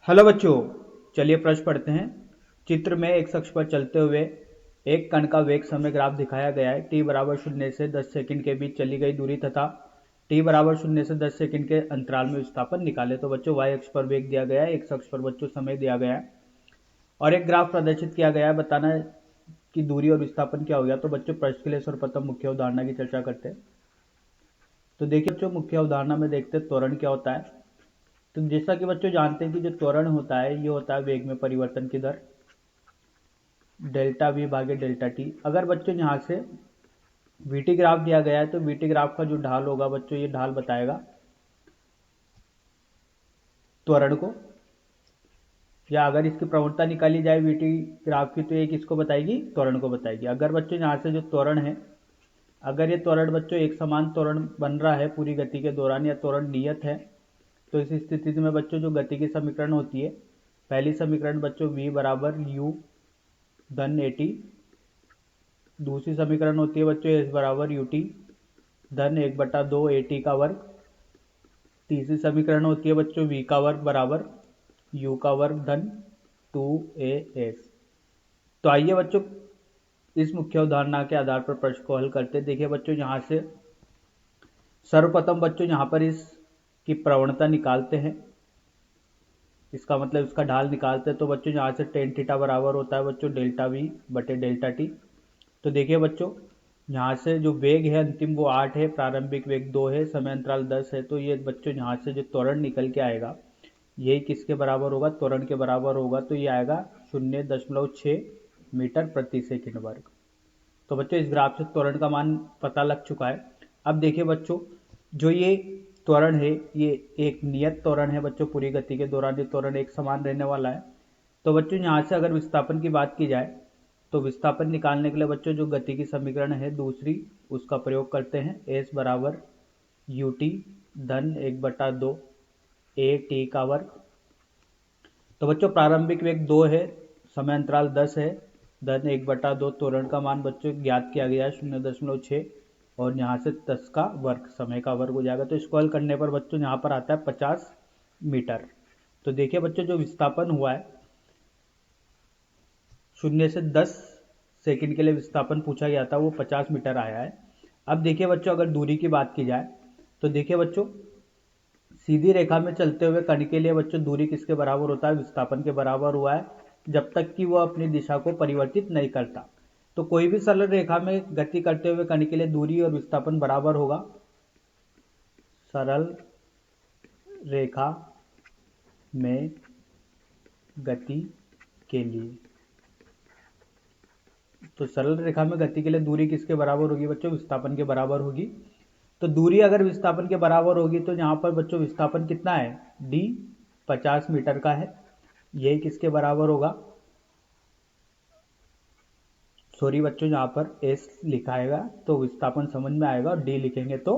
Hello बच्चों, चलिए प्रश्न पढ़ते हैं। चित्र में एक अक्ष पर चलते हुए एक कण का वेग समय ग्राफ दिखाया गया है। t बराबर 0 से 10 सेकंड के बीच चली गई दूरी तथा t बराबर 0 से 10 सेकंड के अंतराल में विस्थापन निकाले। तो बच्चों y अक्ष पर वेग दिया गया है, x अक्ष पर बच्चों समय दिया गया है और एक ग्राफ प्रदर्शित किया गया है। बताना है कि दूरी और विस्थापन क्या हो गया। तो बच्चों प्रश्न के लिए सर्वप्रथम मुख्य अवधारणा की चर्चा करते हैं। तो देखिए बच्चों, मुख्य अवधारणा में देखते हैं त्वरण क्या होता है। तो जैसा कि बच्चों जानते हैं कि जो त्वरण होता है ये होता है वेग में परिवर्तन की दर डेल्टा वी भागे डेल्टा टी। अगर बच्चों यहाँ से वीटी ग्राफ दिया गया है तो वीटी ग्राफ का जो ढाल होगा बच्चों, ये ढाल बताएगा त्वरण को, या अगर इसकी प्रवणता निकाली जाए वीटी ग्राफ की तो ये किसको बताएगी, त्वरण को बताएगी। अगर बच्चों यहाँ से जो त्वरण है, अगर ये त्वरण बच्चों एक समान त्वरण बन रहा है पूरी गति के दौरान या त्वरण नियत है, तो इस स्थिति में बच्चों जो गति की समीकरण होती है, पहली समीकरण बच्चों v बराबर u धन ए टी, दूसरी समीकरण होती है बच्चों s बराबर यू टी धन 1/2 ए टी का वर्ग, तीसरी समीकरण होती है बच्चों v का वर्ग बराबर u का वर्ग धन 2as। तो आइए बच्चों इस मुख्य अवधारणा के आधार पर प्रश्न को हल करते हैं। देखिए बच्चों, यहाँ से सर्वप्रथम बच्चों यहाँ पर इसकी प्रवणता निकालते हैं, इसका मतलब इसका ढाल निकालते हैं। तो बच्चों यहाँ से टेन थीटा बराबर होता है बच्चों डेल्टा वी बटे डेल्टा टी। तो देखिए बच्चों, यहाँ से जो वेग है अंतिम वो 8 है, प्रारंभिक वेग 2 है, समय अंतराल 10 है। तो ये बच्चों यहाँ से जो त्वरण निकल के आएगा यही किसके बराबर होगा, त्वरण के बराबर होगा। तो ये आएगा 0.6 मीटर प्रति सेकंड वर्ग। तो बच्चों इस ग्राफ से त्वरण का मान पता लग चुका है। अब देखिए बच्चों, जो ये त्वरण है ये एक नियत त्वरण है बच्चों, पूरी गति के दौरान ये त्वरण एक समान रहने वाला है। तो बच्चों यहाँ से अगर विस्थापन की बात की जाए तो विस्थापन निकालने के लिए बच्चों जो गति की समीकरण है दूसरी, उसका प्रयोग करते हैं। s बराबर यू टी धन 1/2 ए टी का वर्ग। तो बच्चों प्रारंभिक वेग 2 है, समय अंतराल 10 है, धन 1/2 त्वरण का मान बच्चों ज्ञात किया गया है 0.6 और यहाँ से 10 का वर्ग, समय का वर्ग हो जाएगा। तो इसको हल करने पर बच्चों यहाँ पर आता है 50 मीटर। तो देखिए बच्चों, जो विस्थापन हुआ है 0 से 10 सेकंड के लिए विस्थापन पूछा गया था, वो 50 मीटर आया है। अब देखिए बच्चों, अगर दूरी की बात की जाए तो देखिए बच्चों, सीधी रेखा में चलते हुए कण के लिए बच्चों दूरी किसके बराबर होता है, विस्थापन के बराबर हुआ है, जब तक कि वह अपनी दिशा को परिवर्तित नहीं करता। तो कोई भी सरल रेखा में गति करते हुए कण के लिए दूरी और विस्थापन बराबर होगा। सरल रेखा में गति के लिए, तो सरल रेखा में गति के लिए दूरी किसके बराबर होगी बच्चों, विस्थापन के बराबर होगी। तो दूरी अगर विस्थापन के बराबर होगी तो यहाँ पर बच्चों विस्थापन कितना है, d 50 मीटर का है, यही किसके बराबर होगा, सॉरी बच्चों यहाँ पर s लिखाएगा तो विस्थापन समझ में आएगा और d लिखेंगे तो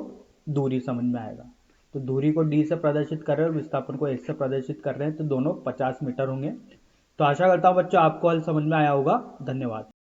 दूरी समझ में आएगा। तो दूरी को d से प्रदर्शित कर रहे हैं और विस्थापन को s से प्रदर्शित कर रहे हैं, तो दोनों 50 मीटर होंगे। तो आशा करता हूँ बच्चों आपको हल समझ में आया होगा। धन्यवाद।